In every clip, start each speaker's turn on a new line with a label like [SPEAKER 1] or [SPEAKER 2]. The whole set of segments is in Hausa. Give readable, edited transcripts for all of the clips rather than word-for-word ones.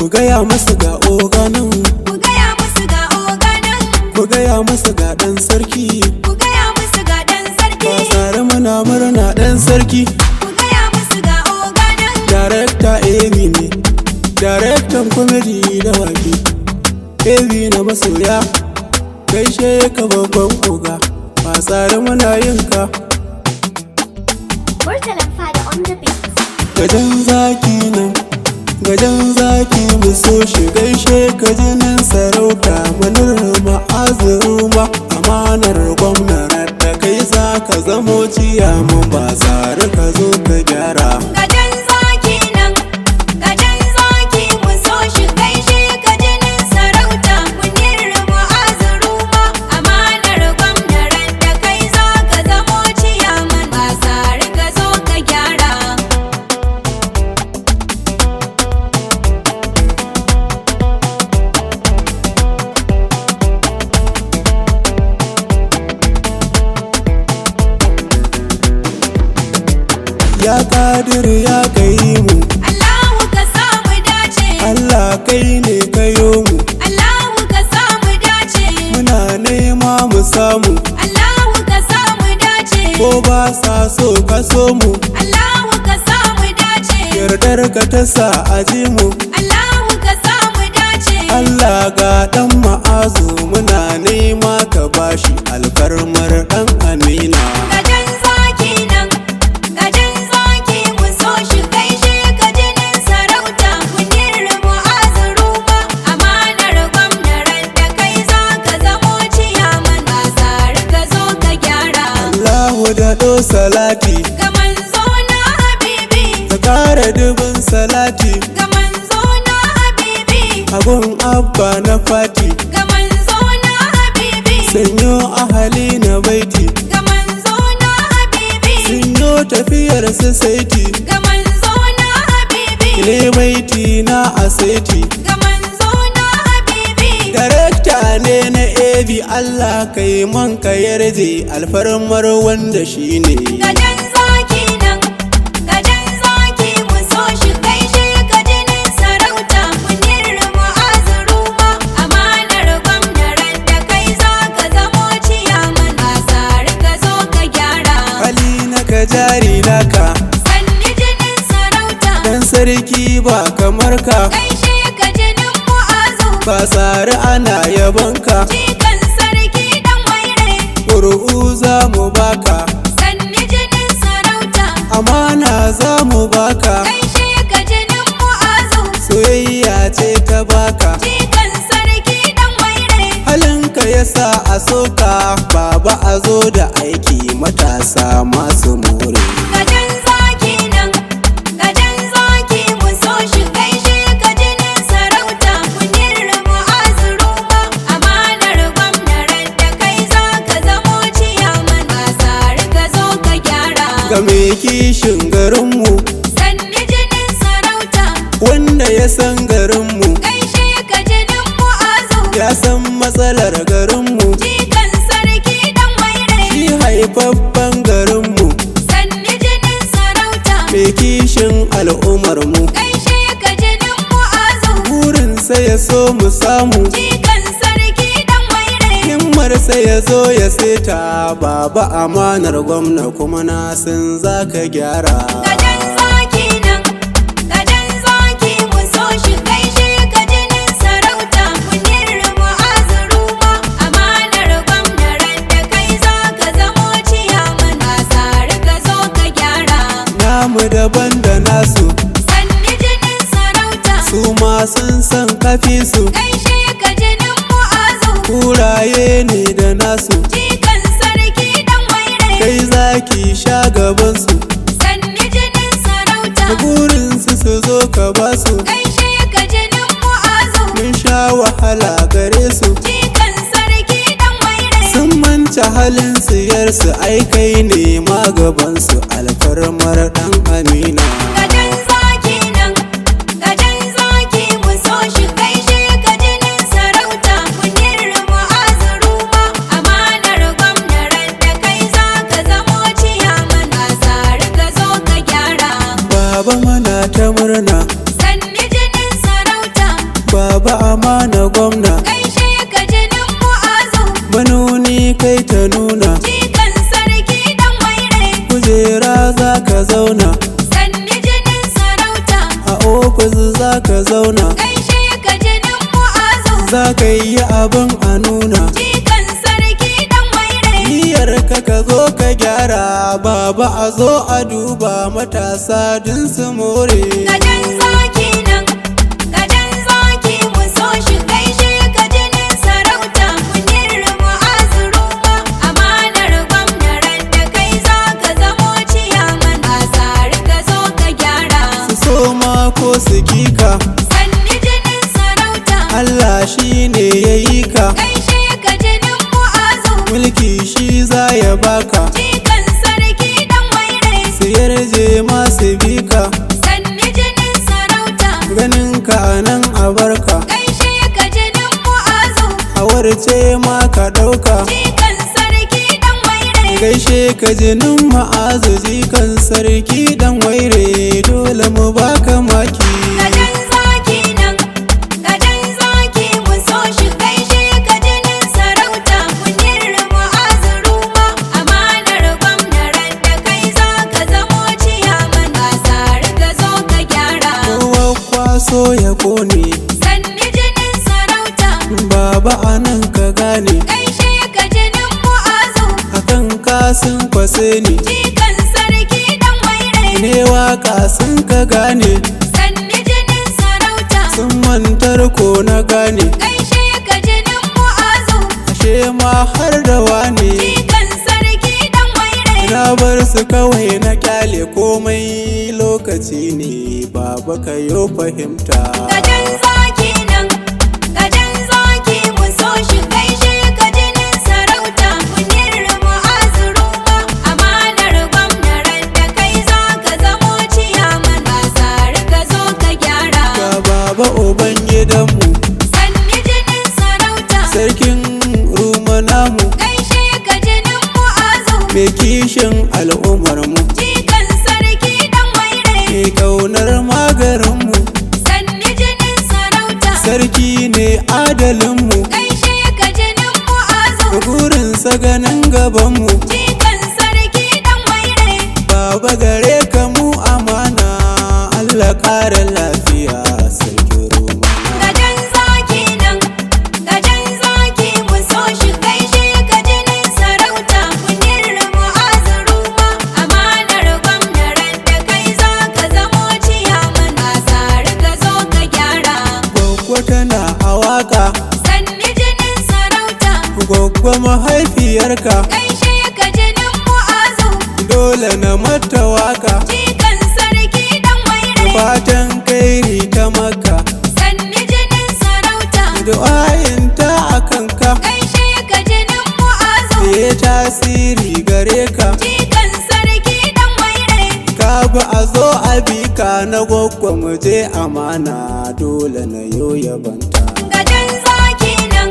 [SPEAKER 1] Ku gaya musu ga oganan,
[SPEAKER 2] ku gaya musu ga oganan,
[SPEAKER 1] ku gaya musu ga ɗan sarki.
[SPEAKER 2] ku gaya musu ga ɗan sarki,
[SPEAKER 1] Ba tsare muna murna ɗan sarki.
[SPEAKER 2] ku gaya musu ga oganan,
[SPEAKER 1] Darekta AV ne, darektan komedi da wake. AV na masoya, gaishe ka babban oga. Ba tsare muna yinka.
[SPEAKER 2] Murtalan Fada on the beat.
[SPEAKER 1] Gajen zaki nan, gajen zaki mu so shi, gaishe ka jinin sarauta. Mannir muazu ruma, amanar gwamna da kai za ka zamo ciyaman. Ba tsare ka zo ka gyara.
[SPEAKER 2] Gajen zaki nan, gajen zaki mu so shi, gaishe ka jinin sarauta. Mannir muazu ruma, amanar gwamna da kai za ka zamo ciyaman. Ba tsare ka zo ka gyara.
[SPEAKER 1] Ya kadir ya kai mu,
[SPEAKER 2] Allahu ka samu dace,
[SPEAKER 1] Allah kai ne kayo mu.
[SPEAKER 2] Allahu ka samu dace,
[SPEAKER 1] Muna nema mu samu,
[SPEAKER 2] Allahu ka samu dace,
[SPEAKER 1] ko ba sa so ka so mu.
[SPEAKER 2] Allahu ka samu dace,
[SPEAKER 1] Yardar ka ta sa aji mu.
[SPEAKER 2] Allahu ka samu dace.
[SPEAKER 1] Allah ga ɗan ma'azu, muna nema ka bashi alfarmar ɗan amina.
[SPEAKER 2] Gajen zaki nan, gajen zaki mu so shi, gaishe ka jinin sarauta. Mannir muazu ruma, amanar gwamna da kai za ka zamo ciyaman. Ba tsare ka zo ka gyara.
[SPEAKER 1] Allahu daɗo salati,
[SPEAKER 2] Ga manzo na habibi,
[SPEAKER 1] ta ƙara dubin salati.
[SPEAKER 2] ga manzo na habibi,
[SPEAKER 1] Abun abba na fati,
[SPEAKER 2] ga manzo na habibi,
[SPEAKER 1] sanyo ahali na baiti.
[SPEAKER 2] ga manzo na habibi,
[SPEAKER 1] Sanyo tafiyar su saiti,
[SPEAKER 2] ga manzo na habibi,
[SPEAKER 1] ne baiti na asaiti.
[SPEAKER 2] ga manzo na habibi.
[SPEAKER 1] Darekta ne na AV, Allah kai man ka yarje alfarmar wanda shi ne.
[SPEAKER 2] Gajen zaki nan, gajen zaki mu so shi, gaishe ka jinin sarauta. Mannir muazu ruma, amanar gwamna da kai za ka zamo ciyaman. Ba tsare ka zo ka gyara.
[SPEAKER 1] Hali na ka jari naka,
[SPEAKER 2] Sanni jinin sarauta,
[SPEAKER 1] dan sarki ba kamar ka.
[SPEAKER 2] gaishe ka jinin muazu,
[SPEAKER 1] Ba tsare ana yabonka,
[SPEAKER 2] jikan sarki dan waire.
[SPEAKER 1] ƙuri'u za mu baka,
[SPEAKER 2] Sanni jinin sarauta,
[SPEAKER 1] amana za mu baka.
[SPEAKER 2] gaishe ka jinin muazu,
[SPEAKER 1] Soyayya ce ta baka,
[SPEAKER 2] jikan sarki dan waire.
[SPEAKER 1] halinka ya sa a soka. Baba a zo da aiki, matasa masu more.
[SPEAKER 2] Gajen zaki nan, gajen zaki mu so shi, gaishe ka jinin sarauta. Mannir muazu ruma, amanar gwamna da kai za ka zamo ciyaman. Ba tsare ka zo ka gyara.
[SPEAKER 1] Ga mai kishin garinmu,
[SPEAKER 2] Sanni jinin sarauta,
[SPEAKER 1] wanda ya san garinmu,
[SPEAKER 2] gaishe ka jinin muazu,
[SPEAKER 1] ya san matsalar garinmu.
[SPEAKER 2] jikan sarki dan waire.
[SPEAKER 1] Shi haifaffen garinmu,
[SPEAKER 2] Sanni jinin sarauta,
[SPEAKER 1] mai kishin al'ummarmu.
[SPEAKER 2] gaishe ka jinin muazu,
[SPEAKER 1] Burinsa ya so mu samu,
[SPEAKER 2] jikan sarki dan waire.
[SPEAKER 1] himmarsa ya zo ya seta. Baba amanar gwamna, kuma na san za ka gyara.
[SPEAKER 2] Gajen zaki nan, gajen zaki mu so shi, gaishe ka jinin sarauta. Mannir muazu ruma, amanar gwamna da kai za ka zamo ciyaman. Ba tsare ka zo ka gyara.
[SPEAKER 1] Namu daban da nasu,
[SPEAKER 2] Sanni jinin sarauta,
[SPEAKER 1] su ma sun san kafi su.
[SPEAKER 2] gaishe ka jinin muazu,
[SPEAKER 1] Kuraye ne da nasu,
[SPEAKER 2] jikan sarki dan waire.
[SPEAKER 1] kai zaki sha gabansu.
[SPEAKER 2] Sanni jinin sarauta,
[SPEAKER 1] Burinsu su zo ka basu,
[SPEAKER 2] gaishe ka jinin muazu,
[SPEAKER 1] mun sha wahala gare su.
[SPEAKER 2] jikan sarki dan waire.
[SPEAKER 1] Sun manta halin siyarsu, ai kai ne magabansu alfarmar ɗan amina.
[SPEAKER 2] Gajen zaki nan, gajen zaki mu so shi, gaishe ka jinin sarauta. Mannir muazu ruma, amanar gwamna da kai za ka zamo ciyaman. Ba tsare ka zo ka gyara.
[SPEAKER 1] Baba mana ta murna,
[SPEAKER 2] Sanni jinin sarauta,
[SPEAKER 1] Baba amana gwamna,
[SPEAKER 2] gaishe ka jinin mu'azu,
[SPEAKER 1] manoni kai ta nuna,
[SPEAKER 2] jikan sarki dan waire,
[SPEAKER 1] kujera za ka zauna,
[SPEAKER 2] sanni jinin sarauta,
[SPEAKER 1] a ofis za ka zauna,
[SPEAKER 2] gaishe ka jinin mu'azu,
[SPEAKER 1] za ka yi abin a nuna,
[SPEAKER 2] jikan sarki dan waire,
[SPEAKER 1] niyyar ka zo ka gyara. Baba a zo a duba matasa din su more.
[SPEAKER 2] gajen zaki nan, gajen zaki mu so shi, gaishe ka jinin sarauta, munir mu'azu ruma, amanar gwamnaran da kai za ka zamo ciyaman, a tsari ka zo ka gyara,
[SPEAKER 1] Su so ma ko su kika,
[SPEAKER 2] sanni jinin sarauta,
[SPEAKER 1] Allah shi ne ya yi ka,
[SPEAKER 2] gaishe ka jinin mu'azu,
[SPEAKER 1] mulki shi za ya baka,
[SPEAKER 2] jikan sarki dan waire,
[SPEAKER 1] su yarje masu bika,
[SPEAKER 2] sanni jinin sarauta,
[SPEAKER 1] ganin ka a nan a barka,
[SPEAKER 2] gaishe ka jinin mu'azu,
[SPEAKER 1] a warce ma ka ɗauka.
[SPEAKER 2] jikan sarki dan waire,
[SPEAKER 1] Gaishe ka jinin ma'azu jikan sarki dan waire, dole mu baka maki.
[SPEAKER 2] gajen zaki nan, gajen zaki mu so shi, gaishe ka jinin sarauta, munir mu'azu ruma, amanar gwamnaran da kai za ka zamo ciyaman, a tsari ka zo ka gyara,
[SPEAKER 1] Kowa kwaso ya kone,
[SPEAKER 2] sanni jinin sarauta,
[SPEAKER 1] baba a nan ka gane,
[SPEAKER 2] gaishe ka jinin mu'azu,
[SPEAKER 1] akan kasin kwase ni,
[SPEAKER 2] jikan sarki dan waire,
[SPEAKER 1] ne waka sun ka gane,
[SPEAKER 2] sanni jinin sarauta,
[SPEAKER 1] sun mantar ko na gane,
[SPEAKER 2] gaishe ka jinin mu'azu,
[SPEAKER 1] ashe ma har da wane,
[SPEAKER 2] jikan sarki dan waire,
[SPEAKER 1] na bar su kawai na kyale komai lokaci ne, baba ka yo fahimta.
[SPEAKER 2] gajen zaki nan, gajen zaki mu so shi, gaishe ka jinin sarauta, munir mu'azu ruma, amanar gwamnaran da kai za ka zamo ciyaman, a tsari ka zo ka gyara,
[SPEAKER 1] Ga baba uban gidanmu,
[SPEAKER 2] sanni jinin sarauta,
[SPEAKER 1] sarkin ruma namu,
[SPEAKER 2] gaishe ka jinin mu'azu,
[SPEAKER 1] mai kishin al'ummarmu,
[SPEAKER 2] jikan sarki dan waire,
[SPEAKER 1] mai kaunar magarinmu,
[SPEAKER 2] sanni jinin sarauta,
[SPEAKER 1] sarki ne adalinmu,
[SPEAKER 2] gaishe ka jinin mu'azu,
[SPEAKER 1] burinsa ganin gabanmu,
[SPEAKER 2] jikan sarki dan waire,
[SPEAKER 1] baba gare ka mu amana, Allah ƙara lafiya sarki ruma.
[SPEAKER 2] gajen zaki nan, gajen zaki mu so shi, gaishe ka jinin sarauta, munir mu'azu ruma, amanar gwamnaran da kai za ka zamo ciyaman, a tsari ka zo ka gyara,
[SPEAKER 1] Gwaggwa tana a waka,
[SPEAKER 2] sanni jinin sarauta,
[SPEAKER 1] gwaggwa mahaifiyarka,
[SPEAKER 2] gaishe ka jinin mu'azu,
[SPEAKER 1] dole na mata waka,
[SPEAKER 2] jikan sarki dan waire,
[SPEAKER 1] fatan kairi ta maka,
[SPEAKER 2] sanni jinin sarauta,
[SPEAKER 1] du'ayinta a kanka,
[SPEAKER 2] gaishe ka jinin mu'azu,
[SPEAKER 1] ya tasiri gare ka,
[SPEAKER 2] jikan sarki dan waire,
[SPEAKER 1] ka bi a zo a bika na gwaggwa mu je amana, dole na yo yabanta.
[SPEAKER 2] gajen zaki nan,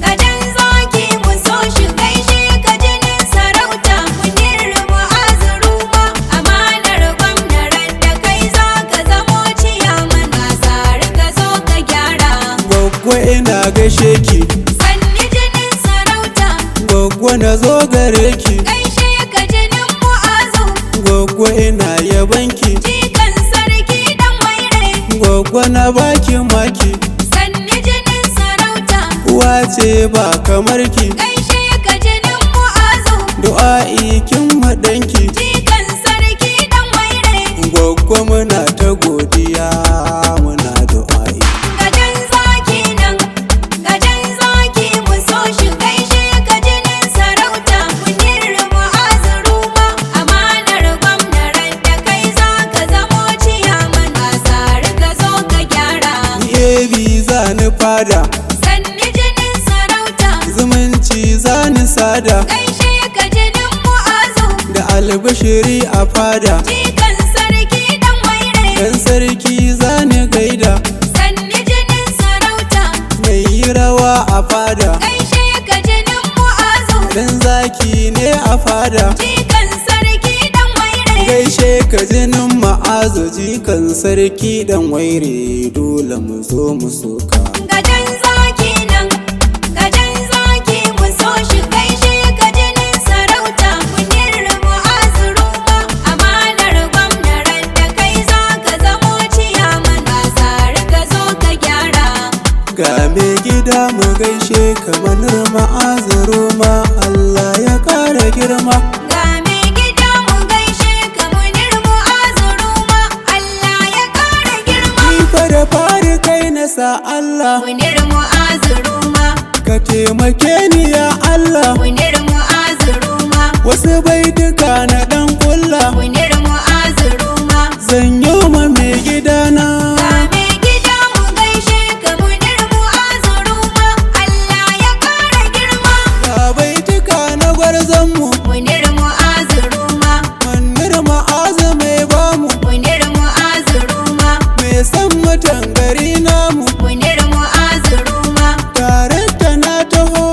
[SPEAKER 2] gajen zaki mu so shi, gaishe ka jinin sarauta, munir mu'azu ruma, amanar gwamnaran da kai za ka zamo ciyaman, a tsari ka zo ka gyara,
[SPEAKER 1] Gwaggwa ina gaishe ki,
[SPEAKER 2] sanni jinin sarauta,
[SPEAKER 1] gwaggwa na zo gare ki,
[SPEAKER 2] gaishe ka jinin mu'azu,
[SPEAKER 1] gwaggwa ina yabanki,
[SPEAKER 2] jikan sarki dan waire,
[SPEAKER 1] gwaggwa na baki maki,
[SPEAKER 2] sanni jinin sarauta,
[SPEAKER 1] uwa ce ba kamar ki,
[SPEAKER 2] gaishe ka jinin mu'azu,
[SPEAKER 1] du'a'i kin maɗanki,
[SPEAKER 2] jikan sarki dan waire,
[SPEAKER 1] gwaggwa muna ta godiya muna du'a'i.
[SPEAKER 2] gajen zaki nan, gajen zaki mu so shi, gaishe ka jinin sarauta, munir mu'azu ruma, amanar gwamnaran da kai za ka zamo ciyaman, a tsari ka zo ka gyara,
[SPEAKER 1] Ni ebi za ni fada,
[SPEAKER 2] sanni jinin sarauta,
[SPEAKER 1] zumunci za ni sada,
[SPEAKER 2] gaishe ka jinin mu'azu,
[SPEAKER 1] da albashiri a fada,
[SPEAKER 2] jikan sarki dan waire,
[SPEAKER 1] dan sarki za ni gaida,
[SPEAKER 2] sanni jinin sarauta,
[SPEAKER 1] mai yi rawa a fada,
[SPEAKER 2] gaishe ka jinin mu'azu,
[SPEAKER 1] dan zaki ne a fada,
[SPEAKER 2] jikan sarki dan waire,
[SPEAKER 1] gaishe ka jinin ma'azu jikan sarki dan waire dole mu zo mu soka.
[SPEAKER 2] Gajen zaki nan, gajen zaki mu so shi gaishe ka jinin sarauta munir mu'azu ruma amanar gwamnaran da kai za ka zamo ciyaman basar ka zo ka gyara.
[SPEAKER 1] Ga me gida mu gaishe ka mannir ma'azu ruma Allah ya kara girma.
[SPEAKER 2] Ga me gida mu gaishe ka munir mu'azu ruma Allah ya kara girma.
[SPEAKER 1] Ni fa da fari kai na sa Allah
[SPEAKER 2] Munir mu'azu ruma,
[SPEAKER 1] ka taimake ni ya Allah.
[SPEAKER 2] munir mu'azu ruma,
[SPEAKER 1] Wasu baituka na dan kulla
[SPEAKER 2] munir mu'azu ruma.
[SPEAKER 1] zan yi ma me gidana.
[SPEAKER 2] Ga me gida mu gaishe ka munir mu'azu ruma Allah ya kara girma.
[SPEAKER 1] Ga baituka na gwarzon mu
[SPEAKER 2] Munir mu'azu ruma,
[SPEAKER 1] mannir ma'azu mai bamu
[SPEAKER 2] munir mu'azu ruma,
[SPEAKER 1] mai san mutan gari namu.
[SPEAKER 2] munir mu'azu ruma.
[SPEAKER 1] Tare ta na taho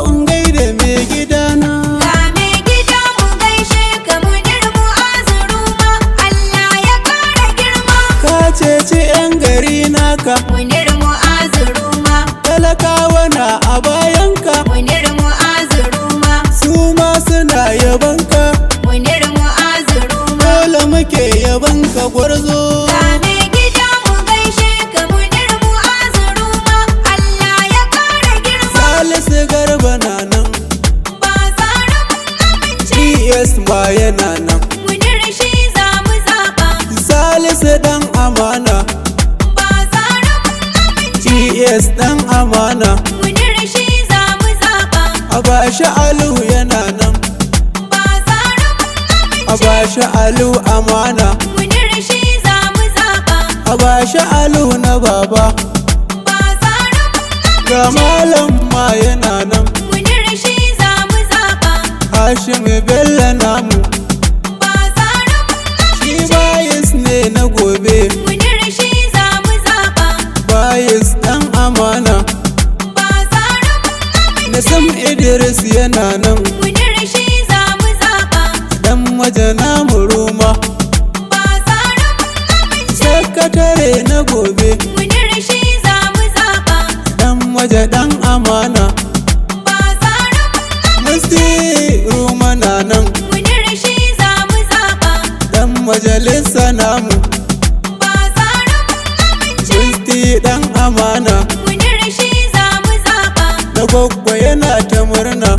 [SPEAKER 1] in gaida me gidana.
[SPEAKER 2] Ga me gida mu gaishe ka munir mu'azu ruma Allah ya kara girma.
[SPEAKER 1] Ka ceci 'yan gari naka
[SPEAKER 2] Munir mu'azu ruma,
[SPEAKER 1] talakawa na a bayanka
[SPEAKER 2] munir mu'azu ruma,
[SPEAKER 1] su ma suna yabanka
[SPEAKER 2] munir mu'azu ruma.
[SPEAKER 1] dole muke yabanka gwarzo.
[SPEAKER 2] Ga me gida mu gaishe ka munir mu'azu ruma Allah ya kara girma.
[SPEAKER 1] Salisu Garba na nan
[SPEAKER 2] Ba tsara mun amince,
[SPEAKER 1] PS ma yana nan.
[SPEAKER 2] munir shi za mu zaɓa.
[SPEAKER 1] Salisu dan amana
[SPEAKER 2] Ba tsara mun amince,
[SPEAKER 1] PS dan amana.
[SPEAKER 2] munir shi za mu zaɓa.
[SPEAKER 1] Abashi Alu yana nan
[SPEAKER 2] Ba tsara mun amince,
[SPEAKER 1] Abashi Alu amana.
[SPEAKER 2] munir shi za mu zaɓa.
[SPEAKER 1] Abashi Alu na baba.
[SPEAKER 2] Ba tsara mun
[SPEAKER 1] Ga malam ma yana nan
[SPEAKER 2] munir shi za mu zaɓa.
[SPEAKER 1] Hashim Bello namu
[SPEAKER 2] Ba tsara mun
[SPEAKER 1] shi bayis ne na gobe.
[SPEAKER 2] munir shi za mu zaɓa.
[SPEAKER 1] Bayis dan amana.
[SPEAKER 2] Ba tsara mun
[SPEAKER 1] Nasim Idris yana nan
[SPEAKER 2] munir shi za mu zaɓa.
[SPEAKER 1] dan majana mu ruma.
[SPEAKER 2] Ba tsara mun
[SPEAKER 1] Sakatare na gobe
[SPEAKER 2] munir shi za mu zaɓa.
[SPEAKER 1] dan maja dan amana.
[SPEAKER 2] Ba tsara mun
[SPEAKER 1] Musti ruma na nan
[SPEAKER 2] munir shi za mu zaɓa.
[SPEAKER 1] dan majalisa namu.
[SPEAKER 2] Ba tsara mun
[SPEAKER 1] Musti dan amana
[SPEAKER 2] munir shi za mu zaɓa.
[SPEAKER 1] na gwaggwa yana ta murna.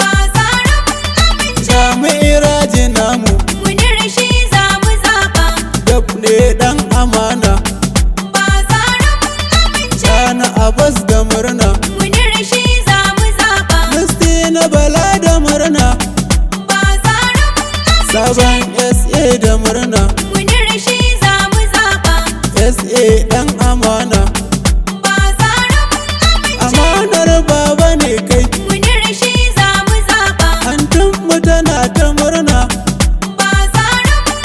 [SPEAKER 2] Ba tsara mun
[SPEAKER 1] Jami'iraji namu
[SPEAKER 2] munir shi za mu zaɓa.
[SPEAKER 1] dab ne dan amana.
[SPEAKER 2] Ba tsara mun
[SPEAKER 1] Sana Abbas da murna.
[SPEAKER 2] munir shi za mu zaɓa.
[SPEAKER 1] Musti na Bala da murna.
[SPEAKER 2] Ba tsara mun
[SPEAKER 1] Sabon SA da murna.
[SPEAKER 2] munir shi za mu zaɓa.
[SPEAKER 1] SA dan amana.
[SPEAKER 2] Ba tsara mun
[SPEAKER 1] Amanar baba ne kai.
[SPEAKER 2] munir shi za mu zaɓa.
[SPEAKER 1] Antin mu tana ta murna.
[SPEAKER 2] Ba tsara mun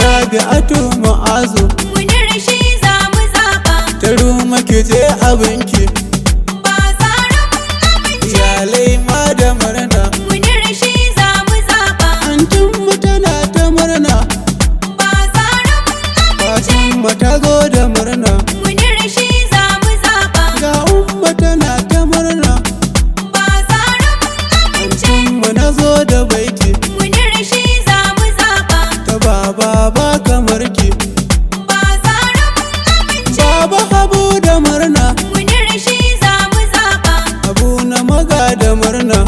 [SPEAKER 1] Rabi'atu Mu'azu
[SPEAKER 2] munir shi za mu zaɓa.
[SPEAKER 1] ta ruma ki je abinki.
[SPEAKER 2] Ba tsara mun
[SPEAKER 1] Iyalai ma da murna.
[SPEAKER 2] munir shi za mu zaɓa.
[SPEAKER 1] Antin mu tana ta murna.
[SPEAKER 2] Ba tsara mun
[SPEAKER 1] Fatin mu ta zo da murna.
[SPEAKER 2] munir shi za mu zaɓa.
[SPEAKER 1] Ga umma tana ta murna.
[SPEAKER 2] Ba tsara mun
[SPEAKER 1] Antin mu na zo da baiti.
[SPEAKER 2] munir shi za mu zaɓa.
[SPEAKER 1] Ta baba ba kamar ki.
[SPEAKER 2] Ba tsara mun
[SPEAKER 1] Baba Habu da murna.
[SPEAKER 2] munir shi za mu zaɓa.
[SPEAKER 1] Abu na maga da murna.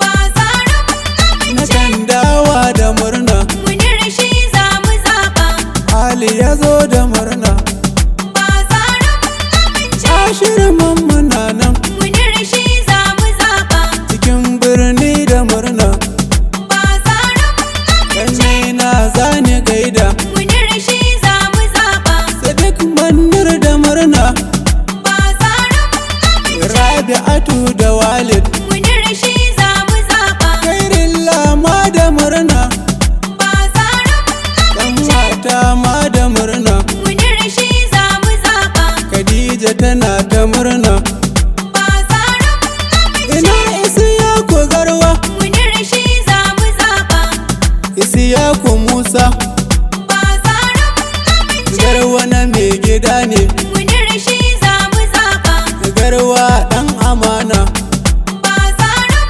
[SPEAKER 2] Ba tsara mun
[SPEAKER 1] Na tandawa da murna.
[SPEAKER 2] munir shi za mu zaɓa.
[SPEAKER 1] Ali ya zo da murna.
[SPEAKER 2] Ba tsara mun
[SPEAKER 1] Ashirin muna nan
[SPEAKER 2] munir shi za mu zaɓa.
[SPEAKER 1] cikin birni da murna.
[SPEAKER 2] Ba tsara mun
[SPEAKER 1] Kannai na zani gaida.
[SPEAKER 2] munir shi za mu zaɓa.
[SPEAKER 1] Sadiq mannir da murna.
[SPEAKER 2] Ba tsara mun
[SPEAKER 1] Rabi'atu da Walid.
[SPEAKER 2] munir shi za mu zaɓa.
[SPEAKER 1] Kairin lama da murna.
[SPEAKER 2] Ba tsara mun
[SPEAKER 1] Dan mata ma da murna.
[SPEAKER 2] munir shi za mu zaɓa.
[SPEAKER 1] Khadija tana ta murna.
[SPEAKER 2] wani mai gida ne,
[SPEAKER 3] munir shi za mu zaɓa.
[SPEAKER 2] garwa ɗan amana,
[SPEAKER 3] Ba tsara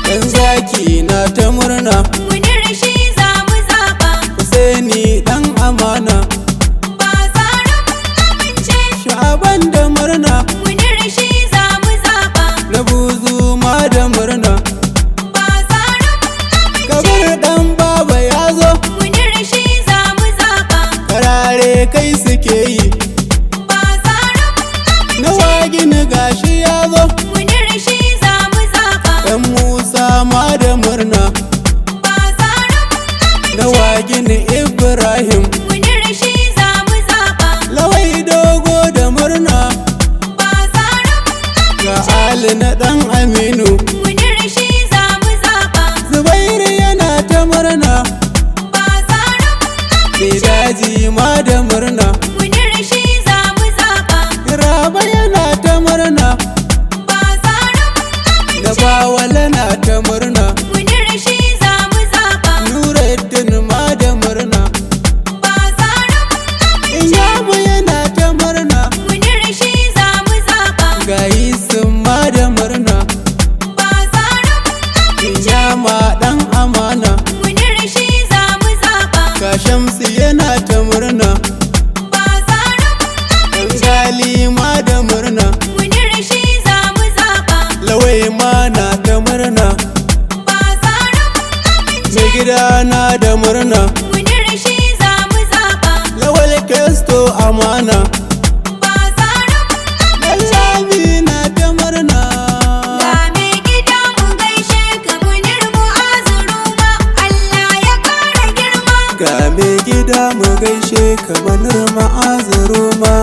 [SPEAKER 2] ɗan zaki na ta murna,
[SPEAKER 3] munir shi za mu zaɓa.
[SPEAKER 2] Husaini ɗan amana,
[SPEAKER 3] Ba tsara amince.
[SPEAKER 2] Sha'aban da murna,
[SPEAKER 3] Munir shi za mu zaɓa.
[SPEAKER 2] na buzu ma da murna,
[SPEAKER 3] Ba tsara amince.
[SPEAKER 2] kabar ɗan baba ya zo,
[SPEAKER 3] Munir shi za mu zaɓa.
[SPEAKER 2] karare kai suke yi,
[SPEAKER 3] Ba tsara
[SPEAKER 2] na wagini gashi ya zo,
[SPEAKER 3] munir shi za mu zaɓa.
[SPEAKER 2] ɗan Musa ma da murna,
[SPEAKER 3] Ba tsara
[SPEAKER 2] na wagini Ibrahim,
[SPEAKER 3] munir shi za mu zaɓa.
[SPEAKER 2] lawai dogo da murna,
[SPEAKER 3] Ba tsara
[SPEAKER 2] ga Ali na ɗan Aminu,
[SPEAKER 3] munir shi za mu zaɓa.
[SPEAKER 2] Zubairu yana ta murna,
[SPEAKER 3] Ba tsara
[SPEAKER 2] mai daji ma da murna,
[SPEAKER 3] munir shi za mu zaɓa.
[SPEAKER 2] Raba yana ta murna,
[SPEAKER 3] Ba tsara
[SPEAKER 2] na Bawala na ta murna,
[SPEAKER 3] munir shi za mu zaɓa.
[SPEAKER 2] Nuruddin ma da murna,
[SPEAKER 3] Ba tsara
[SPEAKER 2] Inyamu yana ta murna,
[SPEAKER 3] munir shi za mu zaɓa.
[SPEAKER 2] ga Yusuf ma da murna,
[SPEAKER 3] Ba tsara
[SPEAKER 2] Inyama ɗan amana,
[SPEAKER 3] munir shi za mu zaɓa.
[SPEAKER 2] ga Shamsu yana ta murna,
[SPEAKER 3] Ba tsara
[SPEAKER 2] ɗan Gali ma da murna,
[SPEAKER 3] munir shi za mu zaɓa.
[SPEAKER 2] Lawai ma na ta murna,
[SPEAKER 3] Ba tsara
[SPEAKER 2] mai gida na da murna,
[SPEAKER 3] munir shi za mu zaɓa.
[SPEAKER 2] Lawal Kesto amana,
[SPEAKER 3] Ba tsara
[SPEAKER 2] Lami na ta murna,
[SPEAKER 3] ga mai gida mu gaishe ka munir mu'azu ruma. Allah ya ƙara girma.
[SPEAKER 2] ga mai gida mu gaishe kamar ma'azuru ma.